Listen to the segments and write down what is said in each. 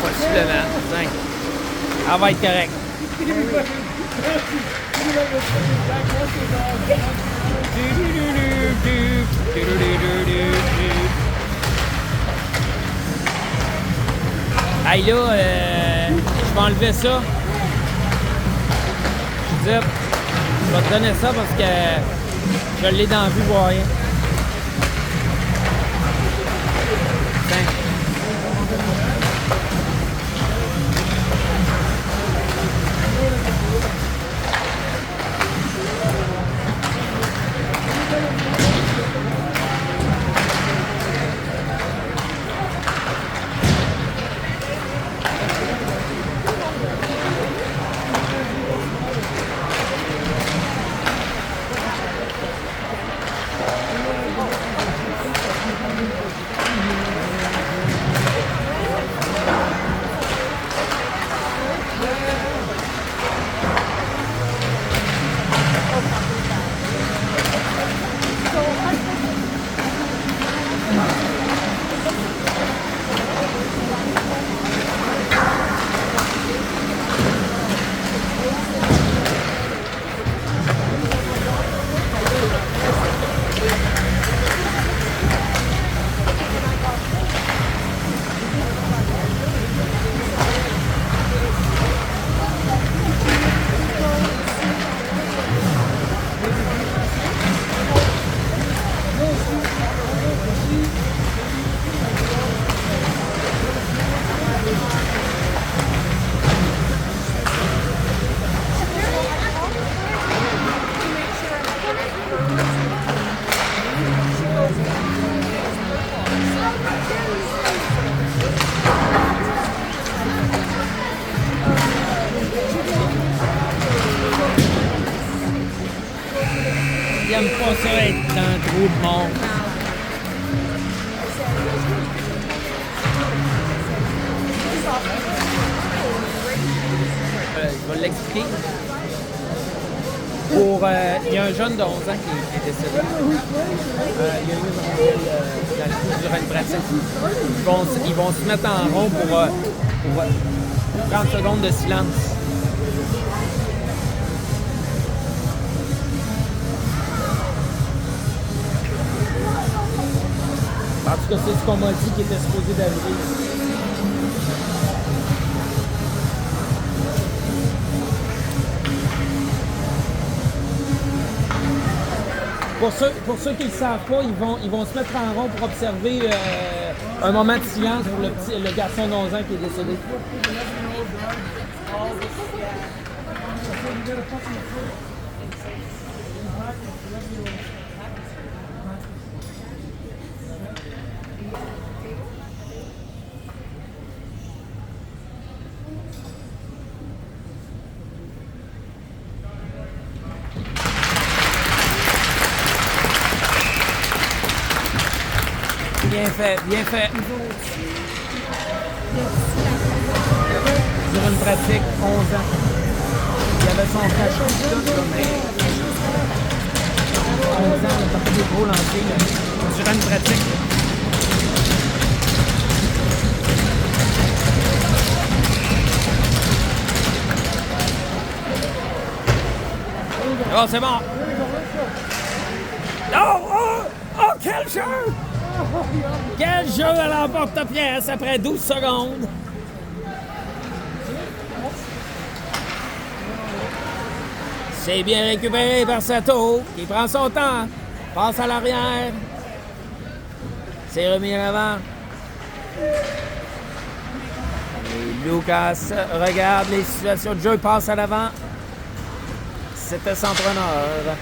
Possiblement. 5. Elle va être correcte. Hey là, je vais enlever ça. Je vais te donner ça parce que je l'ai dans la vue, voir rien. J'aime pas ça être dans un trou de monde. Je vais l'expliquer. Il y a un jeune de 11 ans qui est décédé. Il y a eu une rondelle dans le coup durant une pratique. Ils vont se mettre en rond pour 30 secondes de silence. En tout cas, c'est ce qu'on m'a dit qui était supposé d'arriver. Pour ceux qui ne le savent pas, ils vont se mettre en rond pour observer un moment de silence pour le garçon d'11 ans qui est décédé. Bien fait, bien fait. Sur une pratique, 11 ans. Il avait son cachot, mais 11 ans, il n'a pas des gros lancers. Sur une pratique. Oh, c'est bon. Oh, quel jeu! Quel jeu à l'emporte-pièce après 12 secondes! C'est bien récupéré par Sato, qui prend son temps, passe à l'arrière. C'est remis en avant. Et Lucas regarde les situations de jeu, passe à l'avant. C'était son preneur.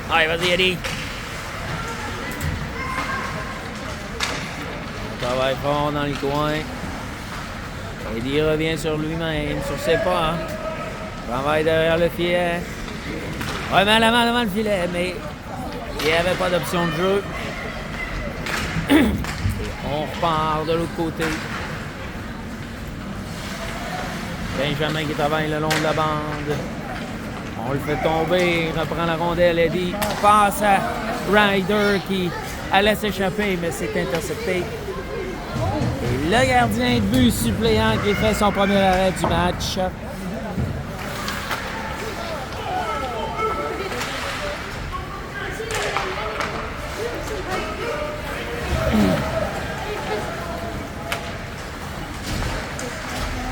Allez, vas-y, Eddie. Travaille fort dans le coin. Eddie revient sur lui-même, sur ses pas. Hein? Travaille derrière le filet. Remet la main devant le filet, mais il n'y avait pas d'option de jeu. On repart de l'autre côté. Benjamin qui travaille le long de la bande. On le fait tomber, il reprend la rondelle, Eddie passe à Ryder qui allait s'échapper, mais c'est intercepté. Et le gardien de but suppléant qui fait son premier arrêt du match.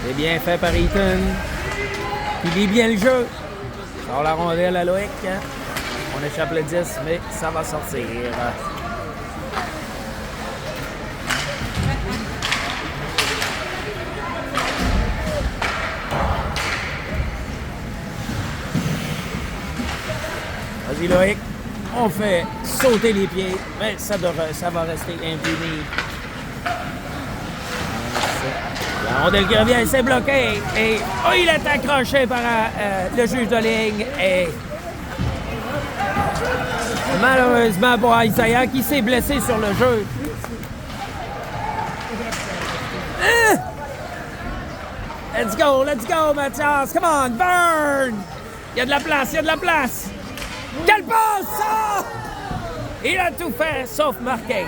C'est bien fait par Eaton. Il lit bien le jeu. Sort la rondelle à Loïc. On échappe le 10, mais ça va sortir. Vas-y Loïc. On fait sauter les pieds, mais ça va rester impuni. La rondelle qui revient, c'est bloqué. Et il est accroché par le juge de ligne. Et malheureusement pour Isaiah qui s'est blessé sur le jeu. Let's go, Mathias. Come on, burn! Il y a de la place. Quelle passe, ça! Il a tout fait, sauf marquer.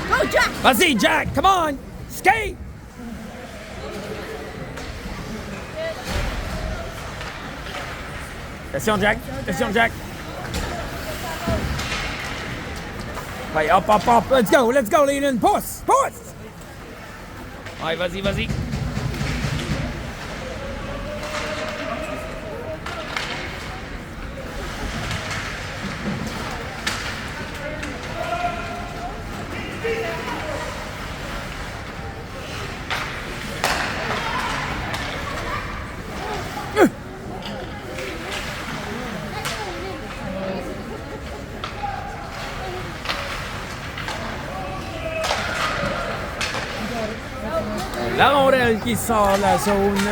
Go, Jack! Vas-y, Jack, come on! Skate! Attention, Jack. Ouais, hop. Let's go, Leland. Pousse! Ouais, vas-y. La rondelle qui sort de la zone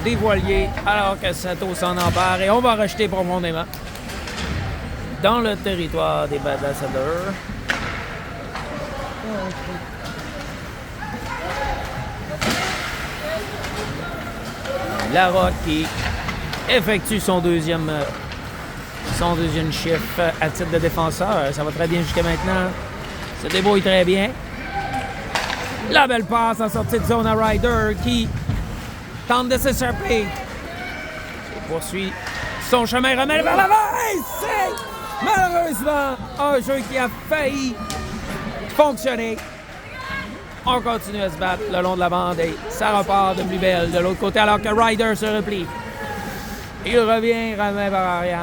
des voiliers alors que Sato s'en empare et on va rejeter profondément dans le territoire des Ambassadeurs. Larocque qui effectue son deuxième chiffre à titre de défenseur. Ça va très bien jusqu'à maintenant. Se débrouille très bien. La belle passe en sortie de zone à Ryder qui tente de s'échapper. Et poursuit son chemin, remet vers l'avant. Et c'est malheureusement un jeu qui a failli fonctionner. On continue à se battre le long de la bande et ça repart de plus belle de l'autre côté alors que Ryder se replie. Il revient, remet par arrière.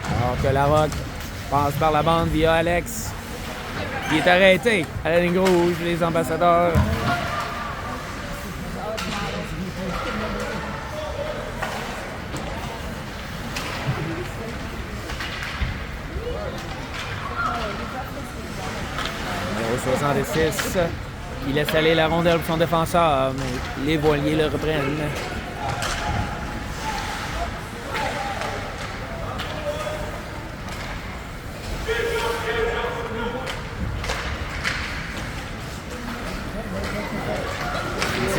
Alors que Larocque passe par la bande via Alex. Il est arrêté à la ligne rouge, les Ambassadeurs. Numéro 66, il laisse aller la rondelle pour son défenseur, mais les voiliers le reprennent.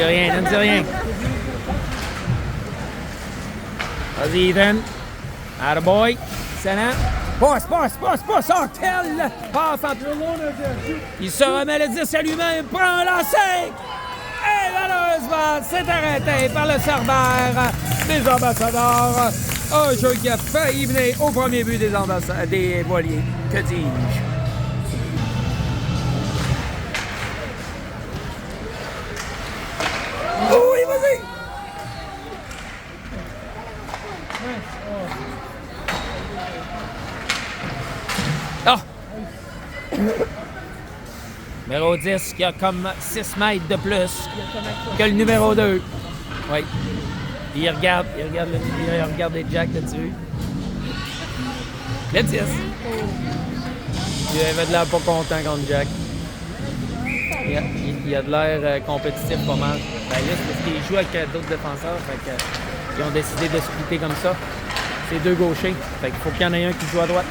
Ne dis rien. Vas-y, Ethan. Attaboy. Sénat. Passe. Oh, quelle passe entre... Il se remet le 10 à lui-même, prend un lancer. Et malheureusement, c'est arrêté par le Cerbère des Ambassadeurs. Un jeu qui a failli mener au premier but des voiliers. Que dis-je? Oui, vas-y! Oh! Numéro 10 qui a comme 6 mètres de plus que le numéro 2. Oui. Il regarde les Jack là-dessus. Le 10. Il avait de l'air pas content contre Jack. Il a de l'air compétitif pas mal. Ben là, c'est parce qu'il joue avec d'autres défenseurs. Fait que, ils ont décidé de splitter comme ça. C'est deux gauchers. Fait qu'il faut qu'il y en ait un qui joue à droite.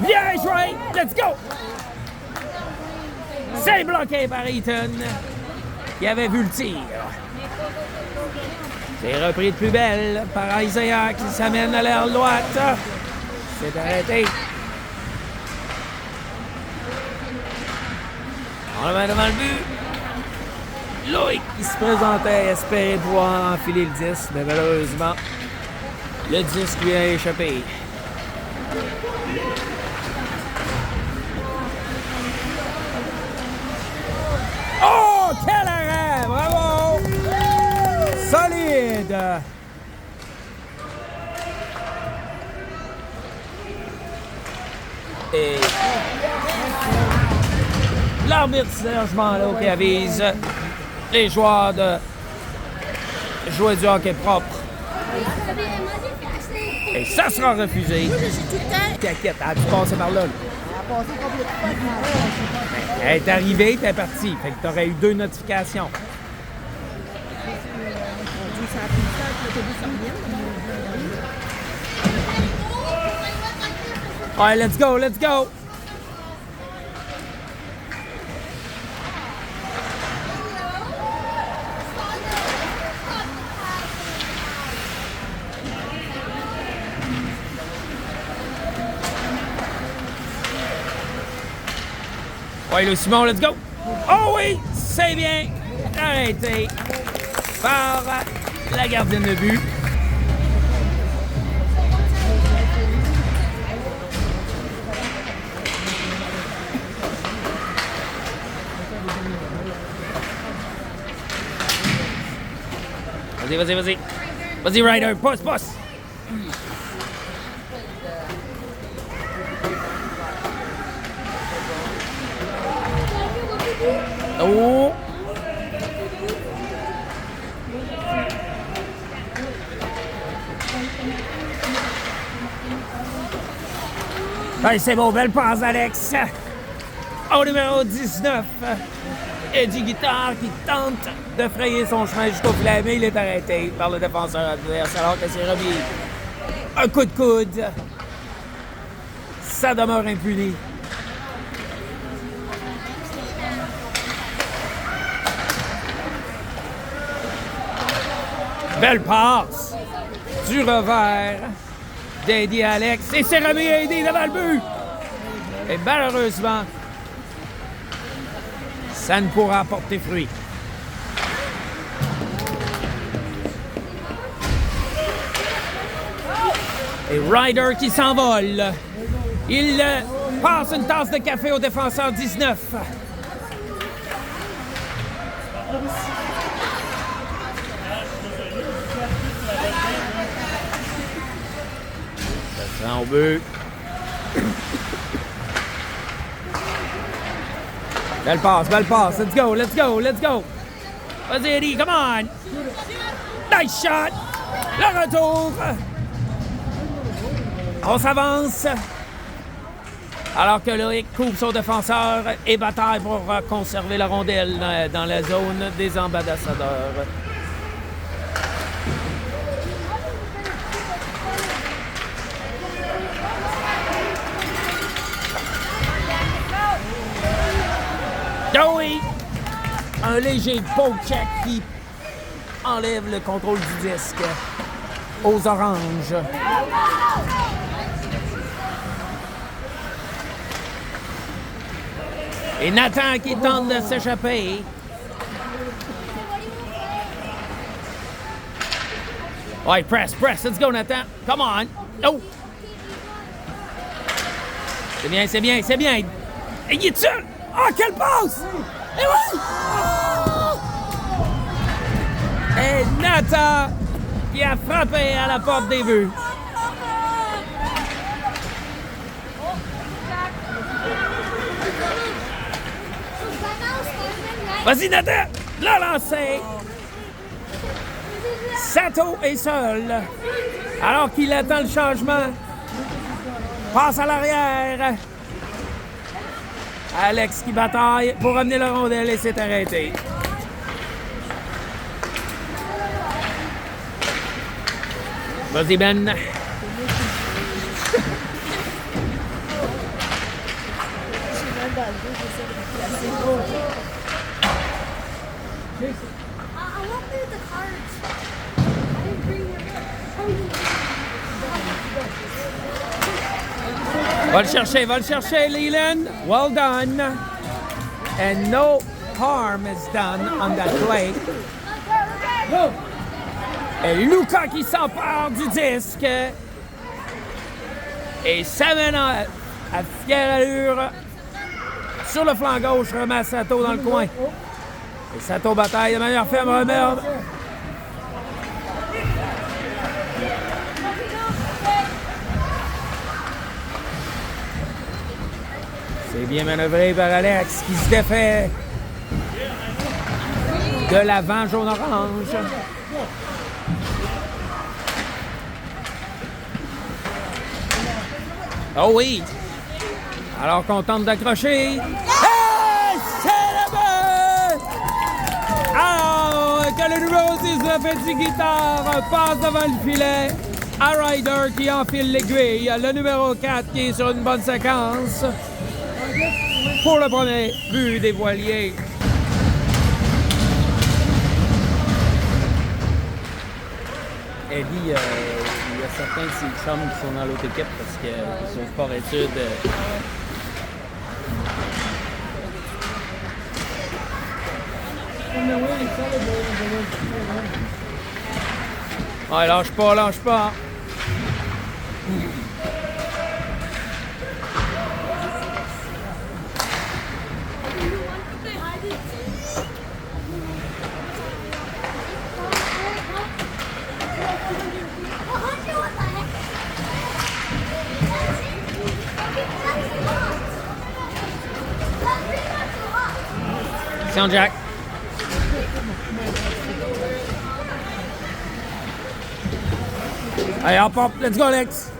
Bien joué! Let's go! C'est bloqué par Eaton, qui avait vu le tir. C'est repris de plus belle par Isaiah qui s'amène à l'aile droite. C'est arrêté. On le met devant le but. Loïc qui se présentait espérer pouvoir enfiler le 10, mais malheureusement, le 10 lui a échappé. Oh, quel arrêt! Bravo! Solide! Et l'arbitre Serge Manlot qui avise les joueurs de jouer du hockey propre. Et ça sera refusé. T'inquiète, elle a dû passer par là. Elle est arrivée, t'es partie. Fait que t'aurais eu 2 notifications. Ouais, let's go, let's go! Ouais, le Simon, let's go! Oh oui, c'est bien arrêté par la gardienne de but. Vas-y, vas-y, vas-y. Vas-y, Ryder, pousse, pousse! Oh! Allez, c'est bon, belle passe, Alex. Au numéro 19, Eddie Guitard qui tente de frayer son chemin jusqu'au filet, mais il est arrêté par le défenseur adverse alors que c'est remis un coup de coude. Ça demeure impuni. Belle passe du revers d'Eddie Alex. Et c'est remis à Eddie devant le but. Et malheureusement, ça ne pourra porter fruit. Et Ryder qui s'envole. Il passe une tasse de café au défenseur 19. Ça sent au but. Belle passe. Let's go, let's go, let's go. Vas-y, Eddie, come on. Nice shot. Le retour. On s'avance. Alors que Loïc couvre son défenseur et bataille pour conserver la rondelle dans la zone des ambassadeurs. Oh oui! Un léger poke check qui enlève le contrôle du disque aux oranges. Et Nathan qui tente de s'échapper. Ouais, press. Let's go, Nathan. Come on. Oh! C'est bien. Et il est seul! Oh, quelle passe! Et oui! Et Nathan qui a frappé à la porte des buts. Vas-y, Nathan! L'a lancé! Sato est seul. Alors qu'il attend le changement. Passe à l'arrière. Alex qui bataille pour ramener la rondelle et s'est arrêté. Vas-y, Ben. I won't play with the cards. I didn't bring Va le chercher, Leland. Well done. And no harm is done on that play. Et Luca qui s'empare du disque. Et s'amène à fière allure sur le flanc gauche, remet Sato dans le coin. Et Sato bataille de manière ferme, remerde. C'est bien manœuvré par Alex qui se défait de l'avant jaune-orange. Oh oui! Alors qu'on tente d'accrocher. Hey! C'est le but! Alors que le numéro 19 Petit Guitare passe devant le filet à Ryder qui enfile l'aiguille. Le numéro 4 qui est sur une bonne séquence pour le premier but des Voiliers. Eddie, il y a certains de ses chums qui sont dans l'autre équipe parce qu'ils sont sport études. Ouais, lâche pas, lâche pas. Attention, Jack. Allez, hop, hop, let's go, Alex.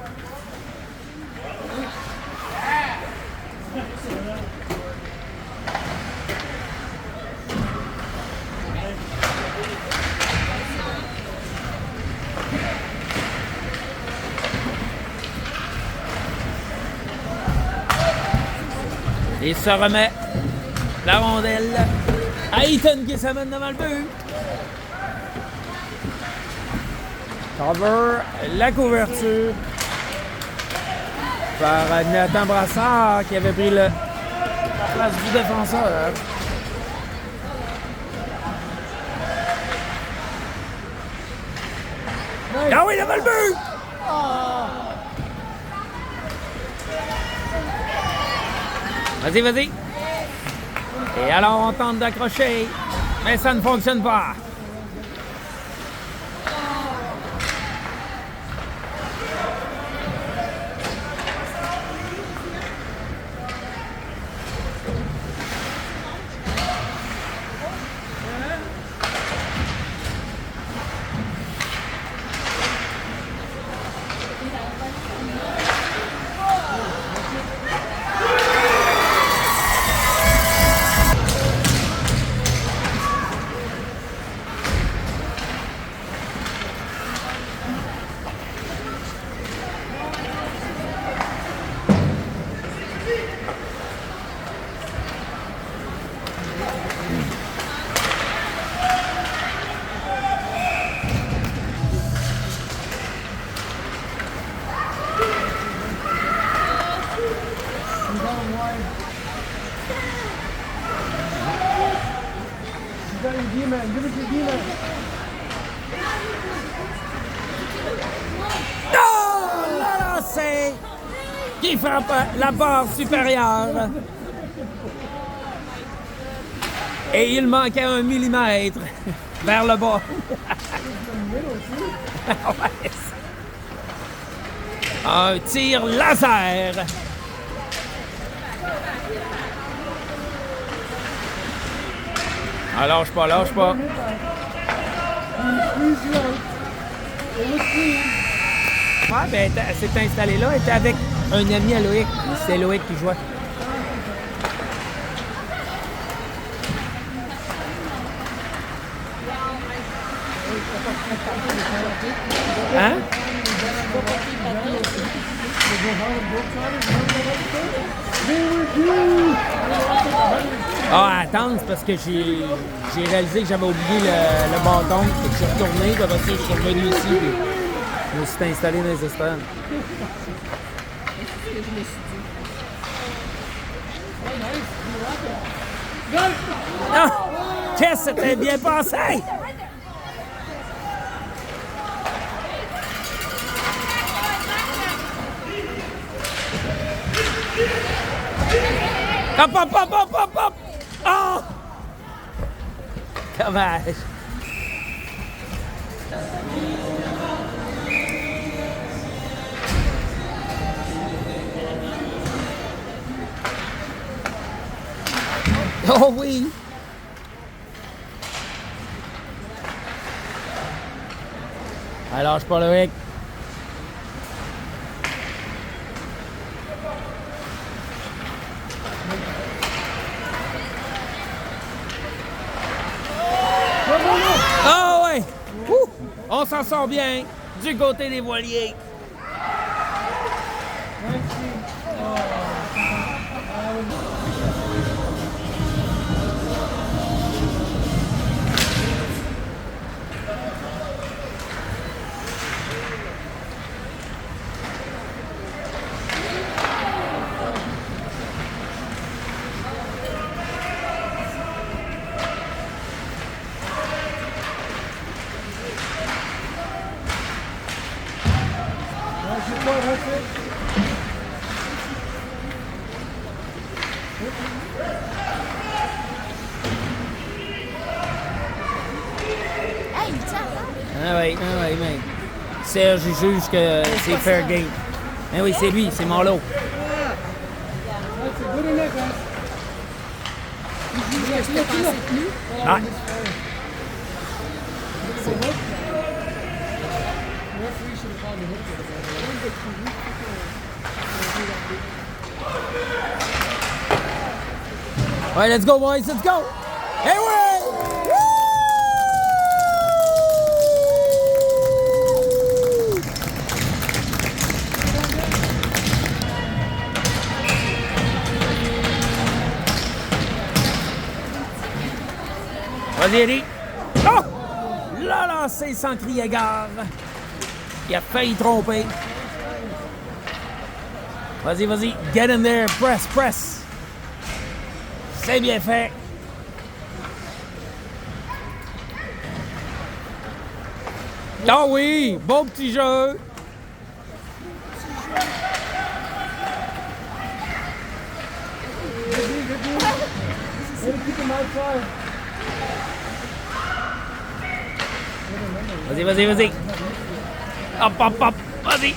Et se remet la rondelle à Eaton qui s'amène devant le but. Cover la couverture par Nathan Brassard qui avait pris la place du défenseur. Ah oui, devant le but! Vas-y, vas-y. Et alors, on tente d'accrocher, mais ça ne fonctionne pas. Qui frappe la barre supérieure. Et il manquait 1 millimètre vers le bas. Un tir laser. Ah, lâche pas, lâche pas. Ouais, ben, elle s'est installée là, elle était avec un ami à Loïc. C'est Loïc qui jouait. Hein? Ah, attends, c'est parce que j'ai réalisé que j'avais oublié le bâton. Fait que je suis retourné, puis après ça, je suis revenu ici, puis je me suis installé dans les estrades. C'est ce que je me suis dit. Ah! Qu'est-ce que c'était bien passé? Hop, hop, hop, hop, hop, hop! Oh! Dommage. Oh oui! Alors, je suis pas le mec. Ah ouais! Ouh! On s'en sort bien du côté des voiliers. Hey, tiens, Ah oui, mais Serge, il juge que c'est fair game. Ah oui, c'est lui, c'est Marlowe. Je te pensais plus. Ah. All right, let's go, boys. Let's go. Hey, way! Vas-y, Eddie. Oh! Là, lancé sans crier gare. Il a failli tromper. Vas-y, vas-y. Get in there. Press, press. C'est bien fait. Ah oui! Bon petit jeu. Vas-y, vas-y, vas-y. Hop, hop, hop. Vas-y.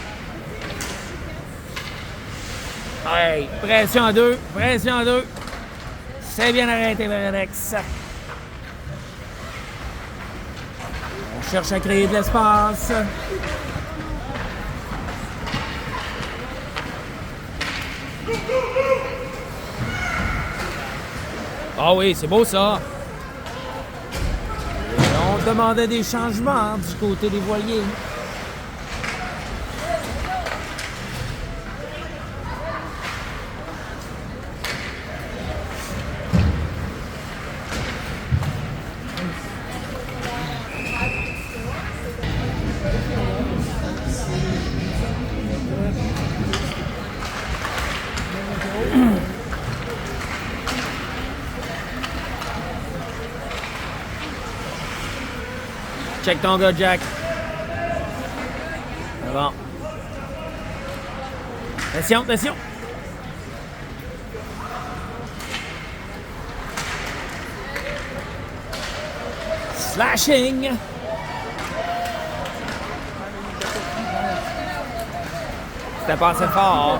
Hey, pression à deux. Pression à deux. C'est bien arrêté, Veredex. On cherche à créer de l'espace. Ah oui, c'est beau ça. Et on demandait des changements du côté des voiliers. Check ton gars, Jack. C'est bon. Attention, attention. Slashing. C'était pas assez fort.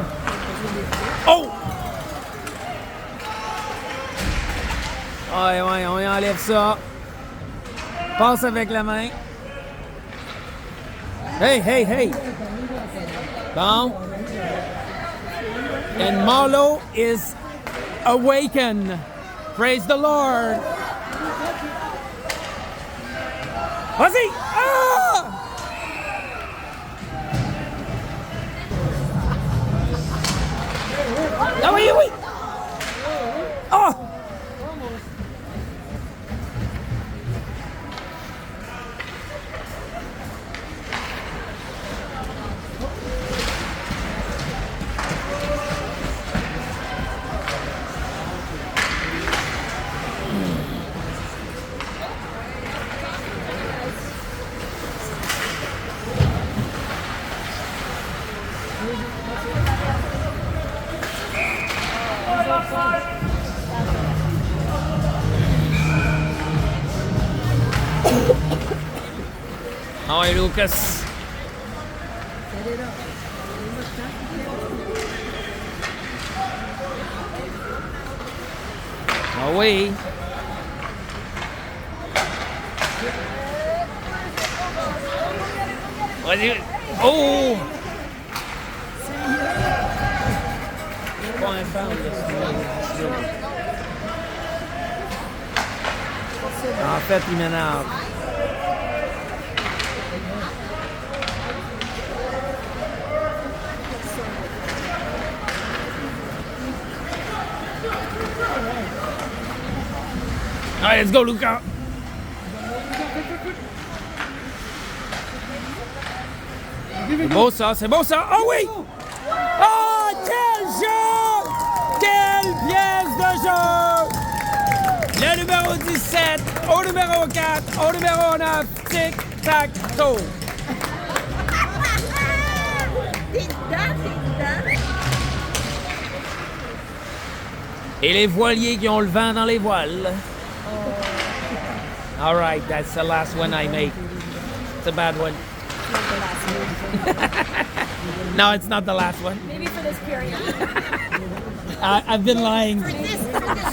Oh! Ouais, ouais, on y enlève ça. Passe avec la main. Hey, hey, hey. Bon. And Marlowe is awakened. Praise the Lord. Vas-y. Ah! Ah oui, oui! Oh! Ah ouais, Lucas. Ah oui. Vas-y. Oh! Je suis pas un fan de ce film. En fait, il m'énerve. Allez, let's go, Luca! C'est beau ça, c'est beau ça! Oh oui! Oh, quel jeu! Quelle pièce de jeu! Le numéro 17, au numéro 4, au numéro 9, tic-tac-toe! Et les voiliers qui ont le vent dans les voiles. All right, that's the last one I make. It's a bad one. No, it's not the last one. Maybe for this period. I've been lying. For this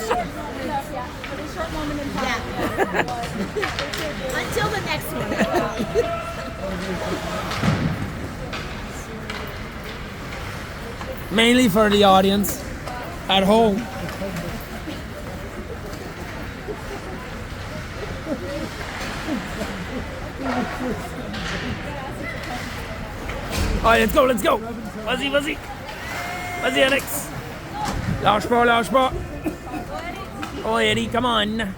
short moment. Yeah, for this short moment in time. Until the next one. Mainly for the audience at home. Allez, let's go, let's go. Vas-y, vas-y. Vas-y, Alex. Lâche pas, lâche pas. Oh, Eddie, come on.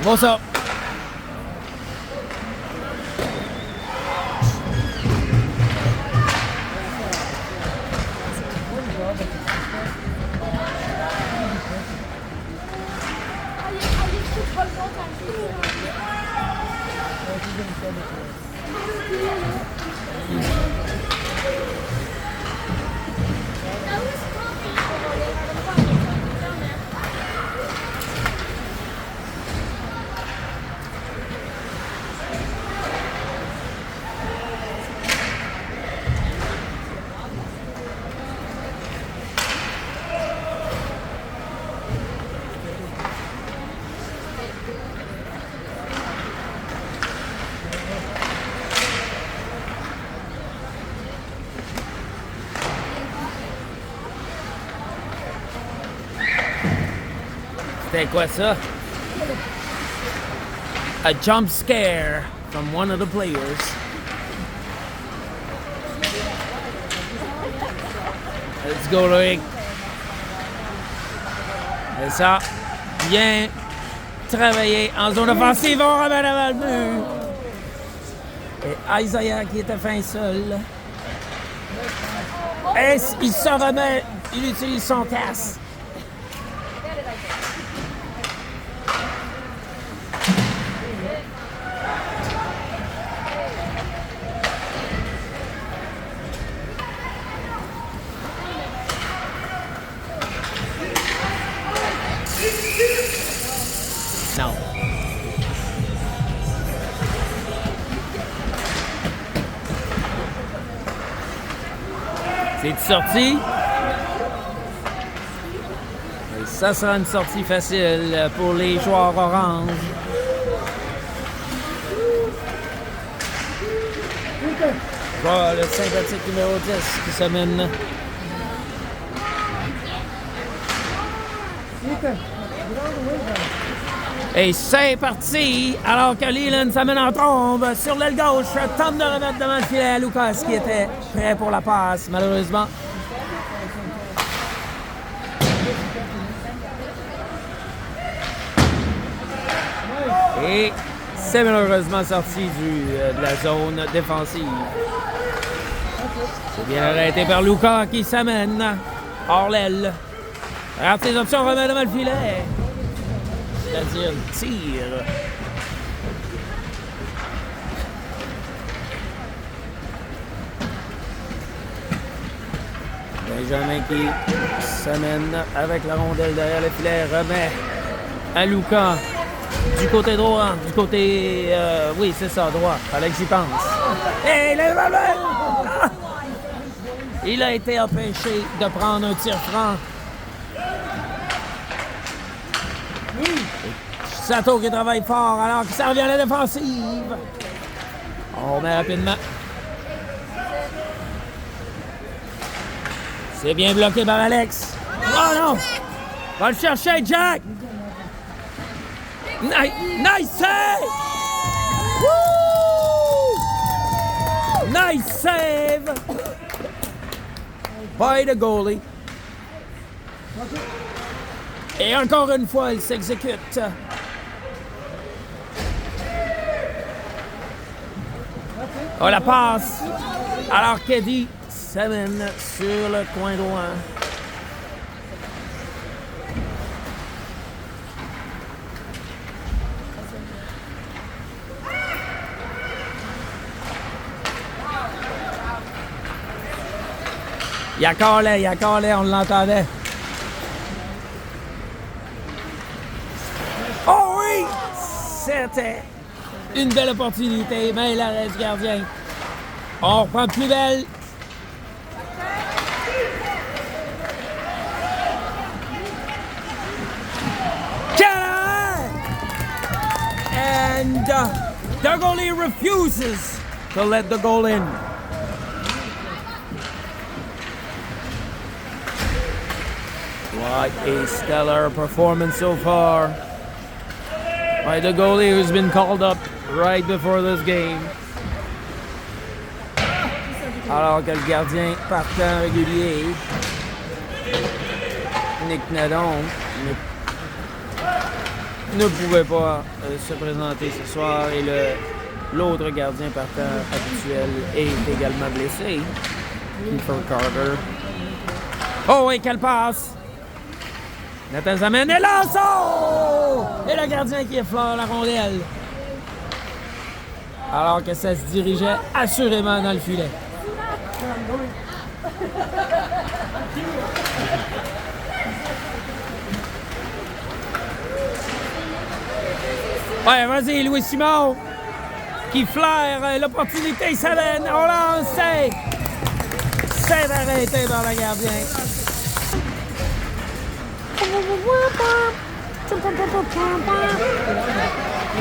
What's up? C'était quoi ça? A jump scare from one of the players. Let's go, Loïc. C'est ça. Bien travaillé en zone offensive. On remet devant le mur. Et Isaiah qui était fin seul. Et il se remet. Il utilise son casse. Non. C'est sorti. Et ça sera une sortie facile pour les joueurs orange. Voilà le sympathique numéro 10 qui s'amène. Et c'est parti! Alors que Leland s'amène en trombe sur l'aile gauche, tente de remettre devant le filet Lucas qui était prêt pour la passe, malheureusement. Et c'est malheureusement sorti de la zone défensive. C'est bien arrêté par Lucas qui s'amène hors l'aile. Regarde ses options, remet devant le filet. C'est-à-dire tir. Benjamin qui s'amène avec la rondelle derrière le filet, remet à Lucas du côté droit, du côté... oui, c'est ça, droit. Fallait que j'y pense. Et le ballon! Ah! Il a été empêché de prendre un tir franc. Sato qui travaille fort alors qu'il s'en revient à la défensive. On met rapidement. C'est bien bloqué par Alex. Oh non! Va le chercher, Jack! Nice save! Woo! Nice save! By the goalie. Et encore une fois, il s'exécute. Oh, la passe. Alors qu'Eddie s'amène sur le coin droit. Il y a Corley, on l'entendait. Oh oui! C'était une belle opportunité, mais l'arrêt du gardien. On reprend plus belle. And the goalie refuses to let the goal in. What a stellar performance so far by the goalie who's been called up right before this game. Alors que le gardien partant régulier, Nick Nadon, ne pouvait pas se présenter ce soir et l'autre gardien partant habituel est également blessé, Kiefer Carter. Oh et quelle passe! Nathan Zaman et lance! Oh! Et le gardien qui effleure la rondelle. Alors que ça se dirigeait assurément dans le filet. Ouais, vas-y, Louis Simon qui flaire l'opportunité, s'amène, on lance, c'est arrêté par le gardien.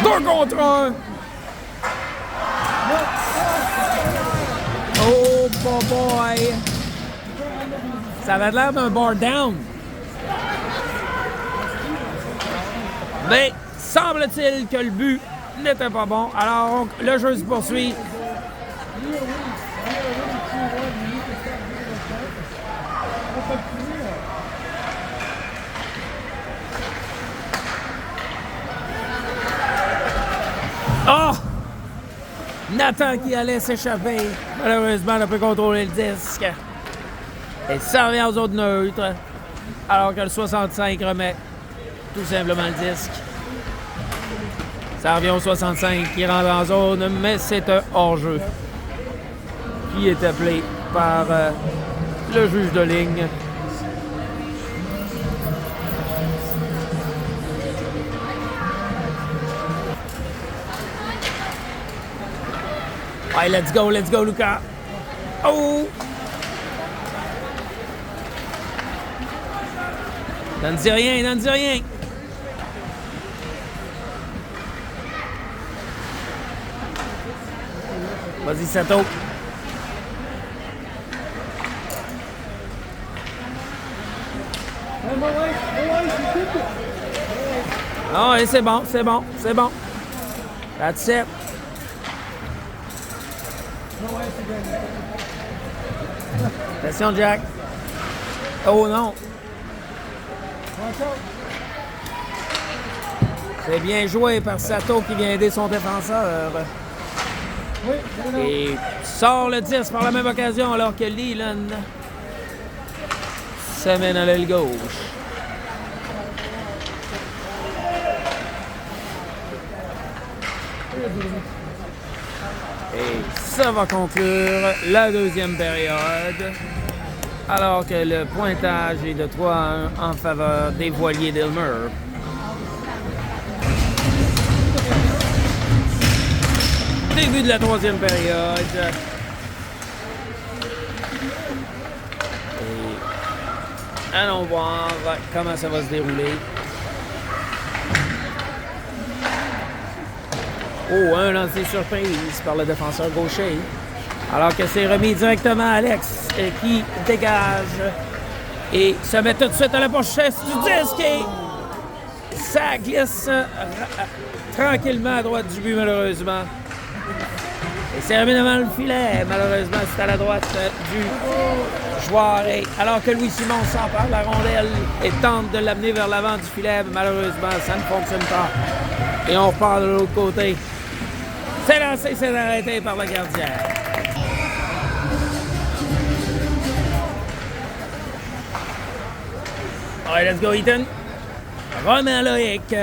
2 contre 1. Oh boy. Ça avait l'air d'un bar down. Mais semble-t-il que le but n'était pas bon. Alors le jeu se poursuit. Oh! Nathan qui allait s'échapper. Malheureusement, n'a pas contrôlé le disque. Et ça revient aux zones neutres. Alors que le 65 remet tout simplement le disque. Ça revient au 65 qui rentre en zone, mais c'est un hors-jeu qui est appelé par le juge de ligne. Allez, let's go, Lucas. Oh! Donne-y rien, donne-y rien. Vas-y, Sato. Ah oui, c'est bon, c'est bon, c'est bon. That's it. Attention, Jack. Oh non. C'est bien joué par Sato qui vient aider son défenseur. Et sort le 10 par la même occasion alors que Leland s'amène à l'aile gauche. Et ça va conclure la deuxième période. Alors que le pointage est de 3-1 en faveur des voiliers d'Aylmer. Début de la troisième période. Et allons voir comment ça va se dérouler. Oh, un lancé surprise par le défenseur gaucher. Alors que c'est remis directement à Alex qui dégage et se met tout de suite à la pochette du disque et ça glisse tranquillement à droite du but malheureusement. Et c'est remis devant le filet. Malheureusement, c'est à la droite du joueur. Et alors que Louis Simon s'empare de la rondelle et tente de l'amener vers l'avant du filet, malheureusement, ça ne fonctionne pas. Et on repart de l'autre côté. C'est lancé, c'est arrêté par le gardien. Allez, let's go, Ethan. Romain Loïc.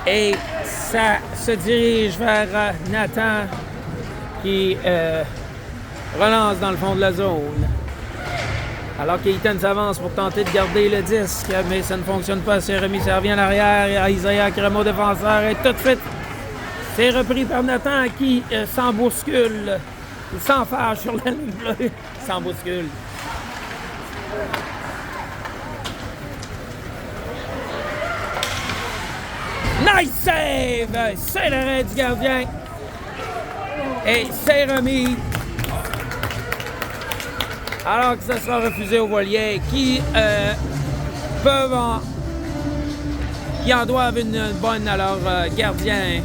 Et ça se dirige vers Nathan qui relance dans le fond de la zone. Alors qu'Ethan s'avance pour tenter de garder le disque, mais ça ne fonctionne pas. C'est remis, ça revient en arrière. Isaiah Cremo, défenseur, et tout de suite, c'est repris par Nathan qui s'embouscule. Il s'enfarge sur la ligne bleue. S'embouscule. Nice save! C'est l'arrêt du gardien. Et c'est remis. Alors que ça sera refusé aux voiliers qui qui en doivent une bonne à leur gardien.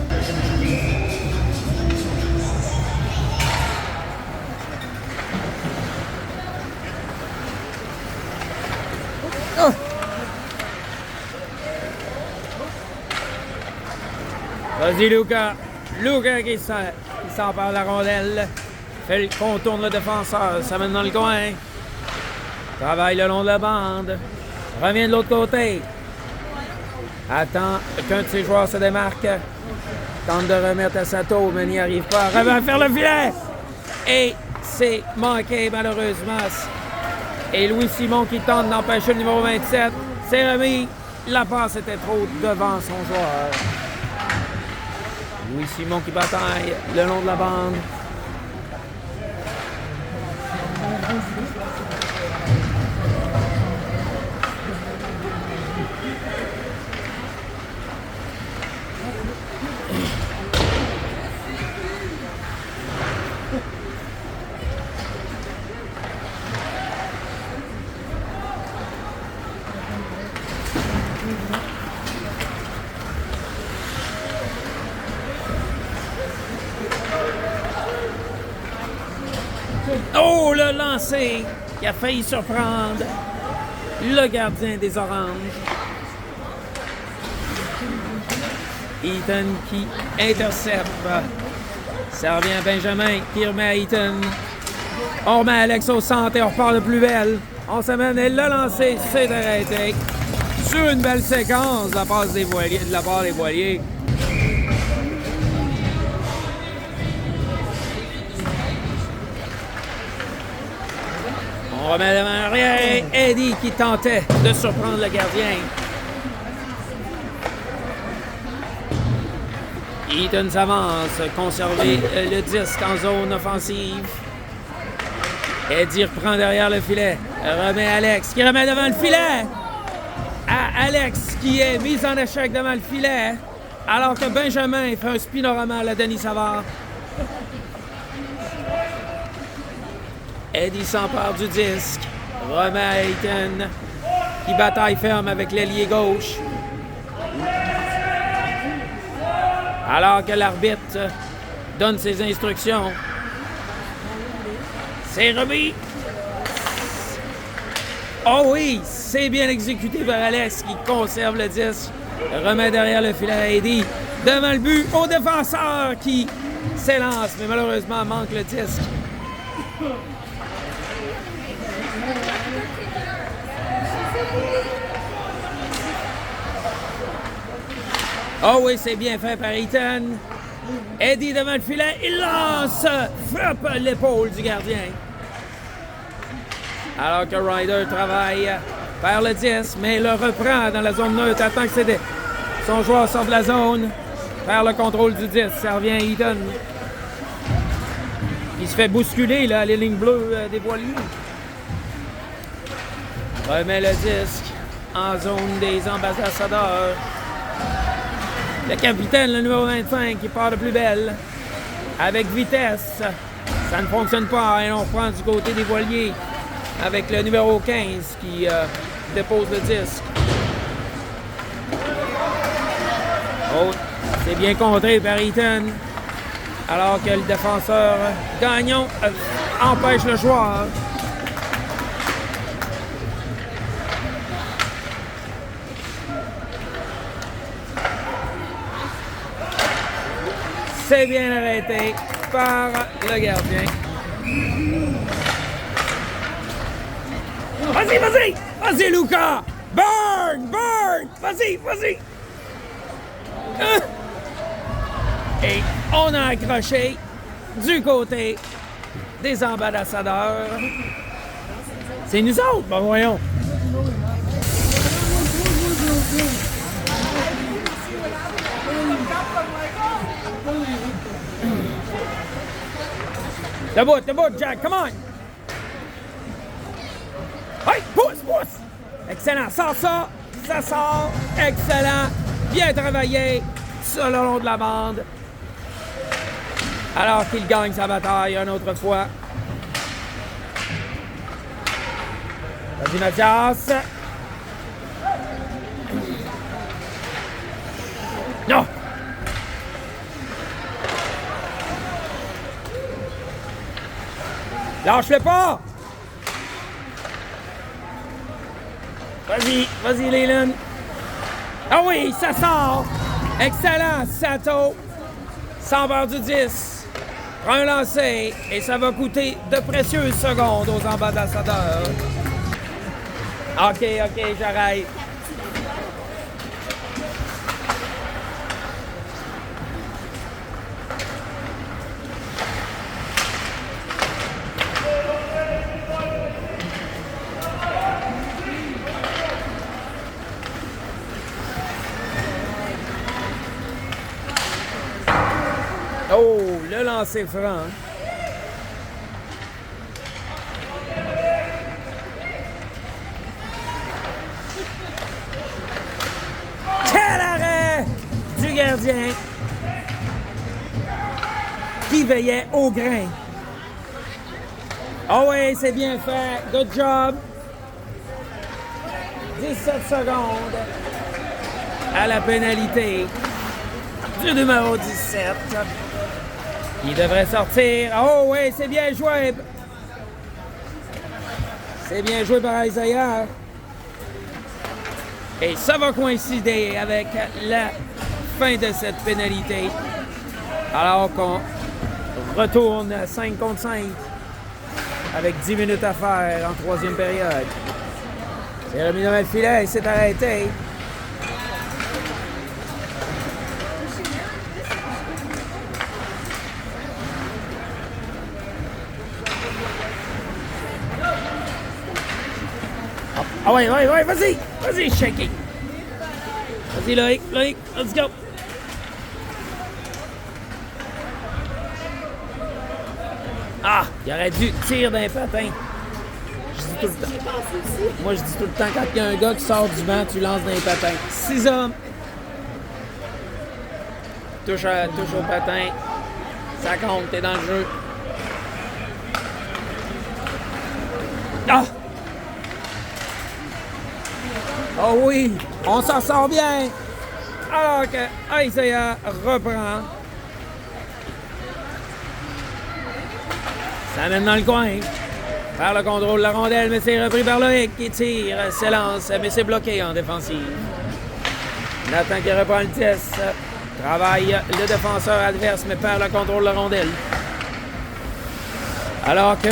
Oh! Vas-y, Luca. Luca qui s'empare de la rondelle. Contourne le défenseur. S'amène dans le coin. Travaille le long de la bande. Revient de l'autre côté. Attend qu'un de ses joueurs se démarque. Tente de remettre à Sato, mais n'y arrive pas. Revient faire le filet. Et c'est manqué, malheureusement. Et Louis Simon qui tente d'empêcher le numéro 27. C'est remis. La passe était trop devant son joueur. Louis Simon qui bataille le long de la bande. Oh, le lancer qui a failli surprendre le gardien des Oranges. Ethan qui intercepte. Ça revient à Benjamin qui remet à Ethan. On remet Alex au centre et on repart de plus belle. On s'amène et le lancer, c'est arrêté. Sur une belle séquence de la part des voiliers. On remet devant rien. Eddie qui tentait de surprendre le gardien. Ethan s'avance, conserver le disque en zone offensive. Eddie reprend derrière le filet. Remet Alex qui remet devant le filet. Alex qui est mis en échec devant le filet, alors que Benjamin fait un spinorama à la Denis Savard. Eddie s'empare du disque, remet à Ayton, qui bataille ferme avec l'ailier gauche. Alors que l'arbitre donne ses instructions. C'est remis. Oh oui, c'est bien exécuté par Alex qui conserve le disque. Remet derrière le filet à Eddie. Devant le but, au défenseur qui s'élance, mais malheureusement manque le disque. Oh oui, c'est bien fait par Ayton. Eddie devant le filet, il lance, frappe l'épaule du gardien. Alors que Ryder travaille vers le 10, mais le reprend dans la zone neutre, attend que son joueur sorte de la zone, faire le contrôle du 10. Ça revient à Ayton. Il se fait bousculer là, les lignes bleues des voiliers. Remet le disque en zone des ambassadeurs. Le capitaine, le numéro 25, qui part de plus belle. Avec vitesse. Ça ne fonctionne pas. Et on reprend du côté des voiliers. Avec le numéro 15 qui dépose le disque. Oh, c'est bien contré par Ayton. Alors que le défenseur Gagnon empêche le joueur. C'est bien arrêté par le gardien. Vas-y, vas-y! Vas-y, Luka! Burn! Burn! Vas-y, vas-y! Et on a accroché du côté des ambassadeurs. C'est nous autres, ben voyons. Debout, Jack, come on! Hey, pousse! Excellent, sors ça! Ça sort! Excellent! Bien travaillé! Ça le long de la bande. Alors qu'il gagne sa bataille une autre fois. Vas-y, Mathias! Non! Lâche-le pas! Vas-y, Leland. Ah oui, ça sort! Excellent, Sato. S'empare du 10. Prend un lancer et ça va coûter de précieuses secondes aux ambassadeurs. OK, j'arrête. Oh, le lancer franc. Quel arrêt du gardien qui veillait au grain. Oh oui, c'est bien fait. Good job. 17 secondes à la pénalité du numéro 17. Il devrait sortir. Oh oui, c'est bien joué. C'est bien joué par Isaiah. Et ça va coïncider avec la fin de cette pénalité. Alors qu'on retourne 5 contre 5 avec 10 minutes à faire en troisième période. C'est remis dans le filet et c'est arrêté. Ah ouais, vas-y, shaky. Vas-y, Loïc, let's go. Ah, il aurait dû tirer d'un patin. Je dis tout le temps. Moi, je dis tout le temps, quand il y a un gars qui sort du banc, tu lances dans les patins. 6 hommes. Touche au patin. Ça compte, t'es dans le jeu. Ah! Oh oui, on s'en sort bien. Alors que Isaiah reprend. Ça mène dans le coin. Par le contrôle de la rondelle, mais c'est repris par Loïc qui tire, s'élance, mais c'est bloqué en défensive. Nathan qui reprend le 10. Travaille le défenseur adverse, mais perd le contrôle de la rondelle. Alors que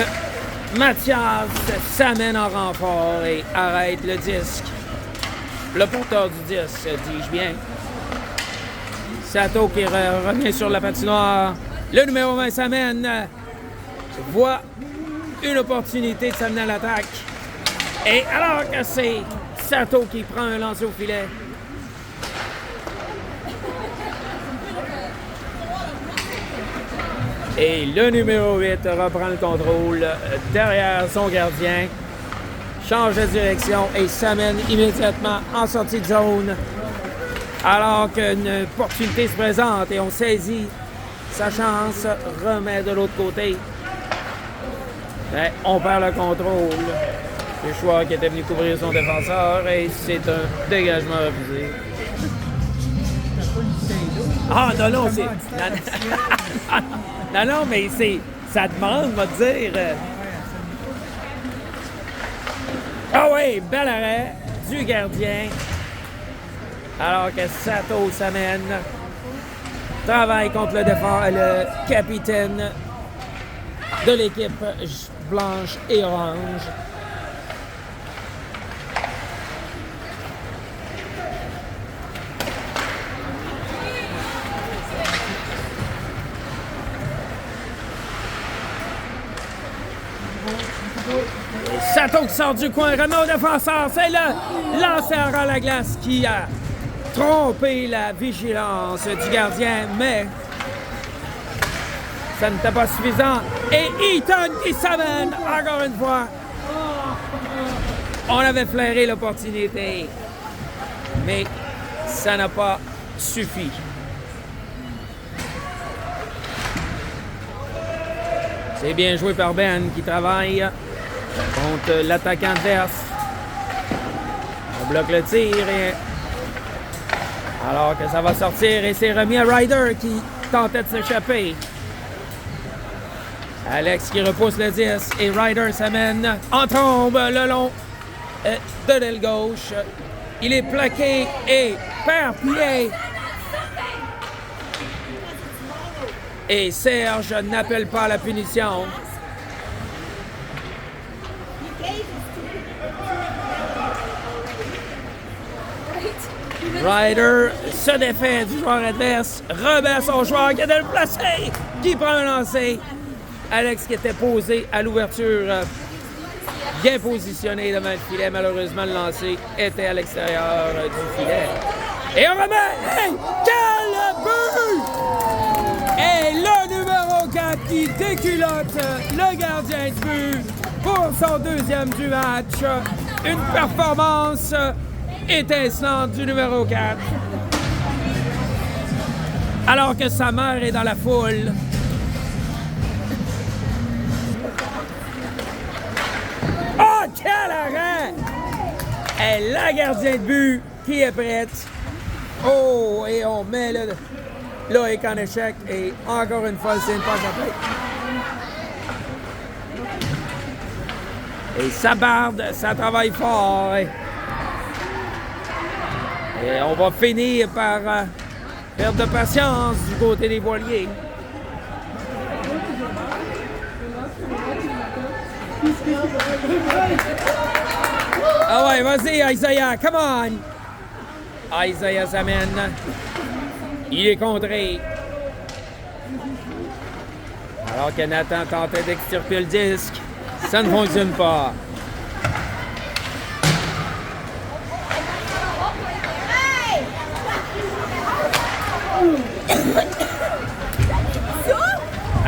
Mathias s'amène en renfort et arrête le disque. Le porteur du disque, dis-je bien. Sato qui revient sur la patinoire. Le numéro 20 s'amène. Voit une opportunité de s'amener à l'attaque. Et alors que c'est Sato qui prend un lancer au filet. Et le numéro 8 reprend le contrôle derrière son gardien. Change de direction et s'amène immédiatement en sortie de zone. Alors qu'une opportunité se présente et on saisit sa chance, remet de l'autre côté. Mais on perd le contrôle. Le choix qui était venu couvrir son défenseur et c'est un dégagement refusé. Ah non, c'est... Non, mais c'est... Ça demande, va te dire... Ah oui, bel arrêt du gardien. Alors que Sato s'amène. Travaille contre le capitaine de l'équipe blanche et orange. Sato qui sort du coin, remet au défenseur. C'est le lanceur à la glace qui a trompé la vigilance du gardien, mais ça n'était pas suffisant. Et Eaton qui s'amène encore une fois. On avait flairé l'opportunité, mais ça n'a pas suffi. C'est bien joué par Ben qui travaille contre l'attaquant adverse. On bloque le tir et... alors que ça va sortir et c'est remis à Ryder qui tentait de s'échapper. Alex qui repousse le 10 et Ryder s'amène en trombe le long de l'aile gauche. Il est plaqué et perd pied. Et Serge n'appelle pas la punition. Ryder se défait du joueur adverse, remet son joueur qui était le placé, qui prend un lancer. Alex qui était posé à l'ouverture, bien positionné devant le filet. Malheureusement, le lancer était à l'extérieur du filet. Et on remet! Hey! Quel but! Et le numéro 4 qui déculotte le gardien de but pour son deuxième du match. Une performance étincelante du numéro 4. Alors que sa mère est dans la foule. Oh, quel arrêt! Et la gardien de but qui est prête. Oh, et on met le Loïc en échec. Et encore une fois, c'est une passe à tête. Et ça barde, ça travaille fort. Et on va finir par perdre de patience du côté des voiliers. Ah ouais, vas-y, Isaiah, come on! Isaiah s'amène. Il est contré. Alors que Nathan tentait d'extirper le disque, ça ne fonctionne pas.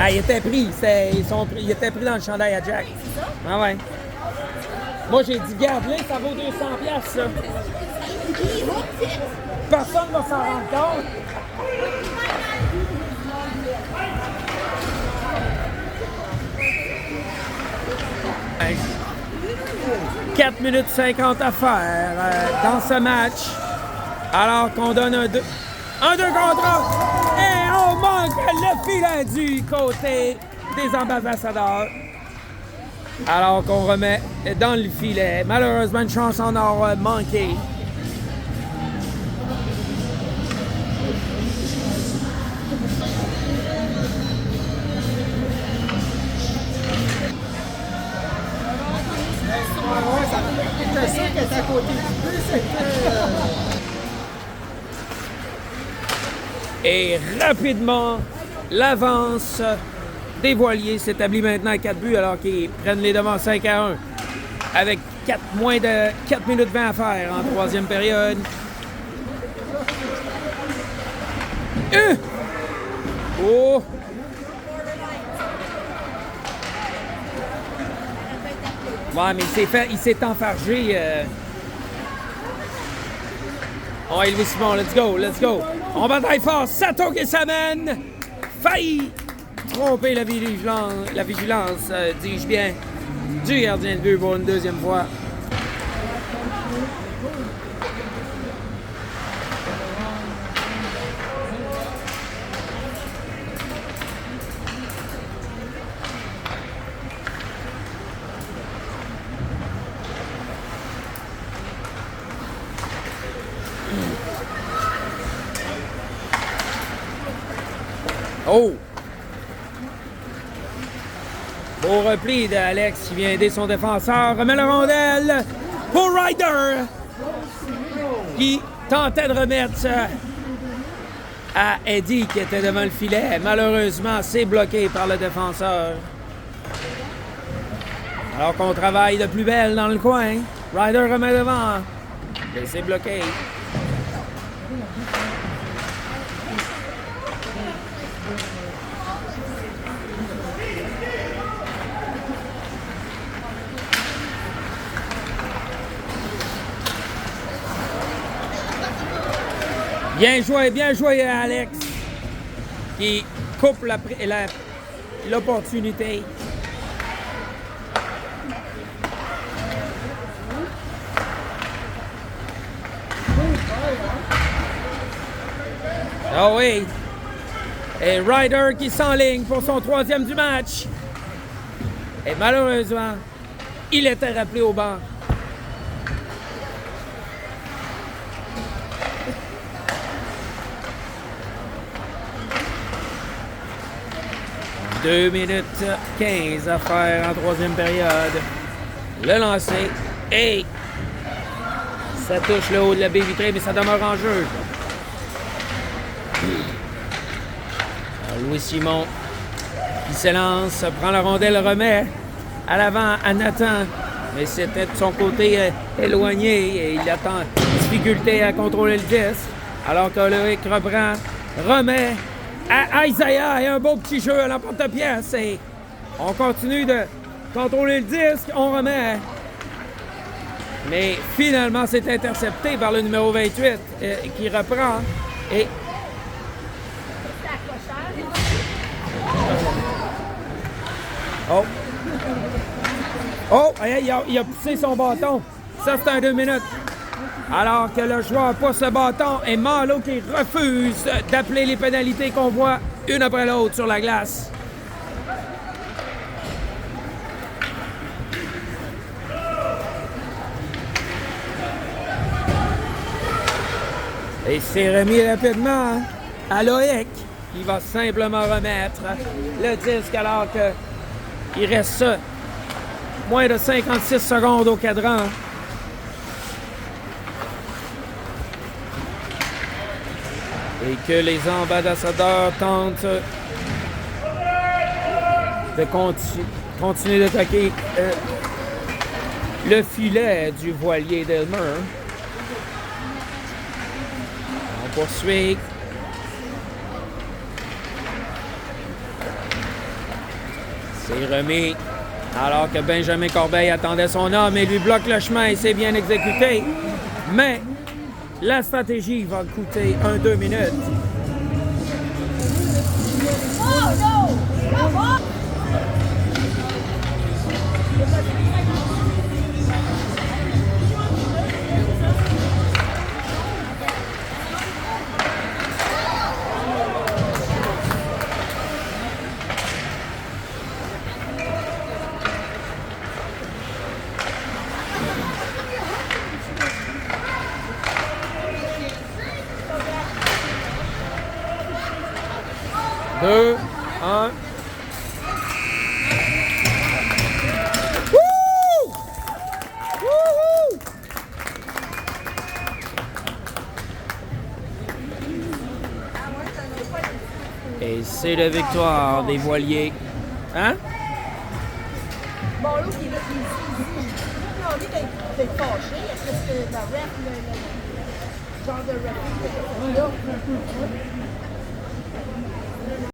Ah, il était pris. Il était pris dans le chandail à Jack. Ah ouais. Moi, j'ai dit, garde-les, ça vaut 200$, ça. Personne ne va s'en rendre compte. Hey. 4 minutes 50 à faire dans ce match. Alors qu'on donne un 2 contre 1. Et on manque le filet du côté des ambassadeurs. Alors qu'on remet dans le filet. Malheureusement, une chance en or manqué. J'étais sûr qu'elle était à côté du but, c'était... Et rapidement, l'avance des voiliers s'établit maintenant à 4 buts alors qu'ils prennent les devants 5-1 avec moins de 4 minutes 20 à faire en troisième période. Oh! Ouais, mais il s'est enfargé. Oh, Elvis Simon, let's go. On bataille fort, Sato qui s'amène. Failli tromper la vigilance, dis-je bien, du gardien de but pour une deuxième fois. Oh! Beau repli d'Alex qui vient aider son défenseur. Remet la rondelle pour Ryder qui tentait de remettre à Eddie qui était devant le filet. Malheureusement, c'est bloqué par le défenseur. Alors qu'on travaille de plus belle dans le coin. Ryder remet devant. Et c'est bloqué. Bien joué Alex qui coupe l'opportunité. Ah oui. Et Ryder qui s'enligne pour son troisième du match. Et malheureusement, il était rappelé au banc. « 2 minutes 15 à faire en troisième période. Le lancer. Et ça touche le haut de la baie vitrée, mais ça demeure en jeu. Alors, Louis Simon qui s'élance, prend la rondelle, remet à l'avant à Nathan. Mais c'était de son côté éloigné et il attend difficulté à contrôler le disque. Alors que Loïc reprend, remet à Isaiah et un beau petit jeu à l'emporte-pièce. Et on continue de contrôler le disque, on remet. Mais finalement, c'est intercepté par le numéro 28 qui reprend. Et il a poussé son bâton. Ça, c'est un 2 minutes. Alors que le joueur pousse le bâton et Malo qui refuse d'appeler les pénalités qu'on voit une après l'autre sur la glace. Et c'est remis rapidement à Loïc qui va simplement remettre le disque alors qu'il reste moins de 56 secondes au cadran. Et que les ambassadeurs tentent de continuer d'attaquer le filet du voilier d'Elmer. On poursuit. C'est remis Alors que Benjamin Corbeil attendait son homme et lui bloque le chemin et c'est bien exécuté. Mais la stratégie va coûter 1-2 minutes. Oh no! Bravo! Deux, un. Et c'est la victoire des voiliers. Hein? Bon, l'autre, il est là, il est ici. Il a envie d'être fâché. Est-ce que le ref, genre de ref, là?